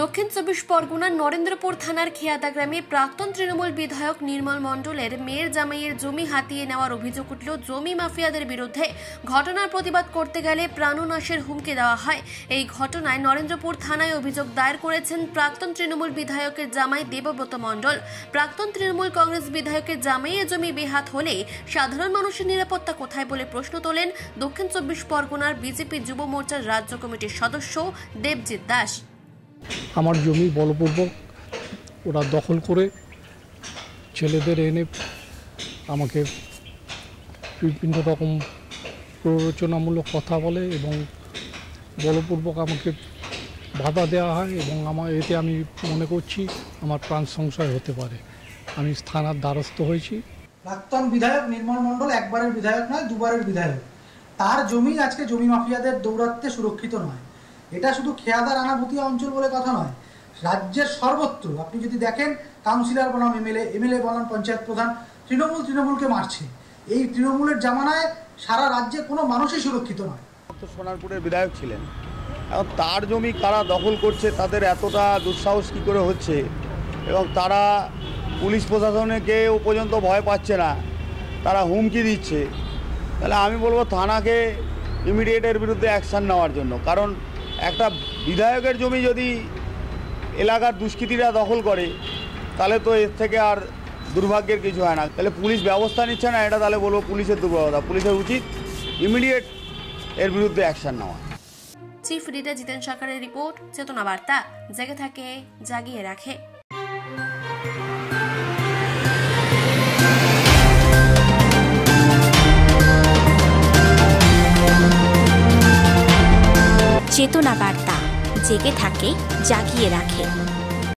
দক্ষিণ চব্বিশ পরগনার নরেন্দ্রপুর থানার খেয়াদা গ্রামে প্রাক্তন তৃণমূল বিধায়ক নির্মল মণ্ডলের মেয়ের জামাইয়ের জমি হাতিয়ে নেওয়ার অভিযোগ উঠল জমি মাফিয়াদের বিরুদ্ধে। ঘটনার প্রতিবাদ করতে গেলে প্রাণনাশের হুমকি দেওয়া হয়। এই ঘটনায় নরেন্দ্রপুর থানায় অভিযোগ দায়ের করেছেন প্রাক্তন তৃণমূল বিধায়কের জামাই দেবব্রত মণ্ডল। প্রাক্তন তৃণমূল কংগ্রেস বিধায়কের জামাইয়ের জমি বেহাত হলে সাধারণ মানুষের নিরাপত্তা কোথায় বলে প্রশ্ন তোলেন দক্ষিণ চব্বিশ পরগনার বিজেপি যুব মোর্চার রাজ্য কমিটির সদস্য দেবজিৎ দাস। আমার জমি বলপূর্বক ওরা দখল করে ছেলেদের এনে আমাকে বিভিন্ন রকম প্ররোচনামূলক কথা বলে এবং বলপূর্বক আমাকে বাধা দেওয়া হয় এবং এতে আমি মনে করছি আমার প্রাণ সংশয় হতে পারে। আমি থানার দ্বারস্থ হয়েছি। প্রাক্তন বিধায়ক নির্মল মণ্ডল একবারের বিধায়ক নয়, দুবারের বিধায়ক। তার জমি আজকে জমি মাফিয়াদের দৌরাত্মে সুরক্ষিত নয়। এটা শুধু খেয়াদা রানাভূতিয়া অঞ্চল বলে কথা নয়, রাজ্যের সর্বত্র আপনি যদি দেখেন কাউন্সিলর বনাম এমএলএ বনাম পঞ্চায়েত প্রধান তৃণমূলকে মারছে। এই তৃণমূলের জামানায় সারা রাজ্যে কোনো মানুষই সুরক্ষিত নয়। সোনারপুরের বিধায়ক ছিলেন, এবং তার জমি কারা দখল করছে, তাদের এতটা দুঃসাহস কী করে হচ্ছে, এবং তারা পুলিশ প্রশাসনকেও পর্যন্ত ভয় পাচ্ছে না, তারা হুমকি দিচ্ছে। তাহলে আমি বলবো থানাকে ইমিডিয়েট এর বিরুদ্ধে অ্যাকশান নেওয়ার জন্য। কারণ একটা বিধায়কের জমি যদি এলাকার দুষ্কৃতীরা দখল করে তাহলে তো এর থেকে আর দুর্ভাগ্যের কিছু হয় না। তাহলে পুলিশ ব্যবস্থা নিচ্ছে না, এটা তাহলে বলবো পুলিশের দুর্বলতা। পুলিশের উচিত ইমিডিয়েট এর বিরুদ্ধে অ্যাকশান নেওয়া। চিফ এডিটর জিতেন সরকারের রিপোর্ট, চেতনা বার্তা, জেগে থাকে জাগিয়ে রাখে। চেতনা বার্তা, জেগে থাকে জাগিয়ে রাখে।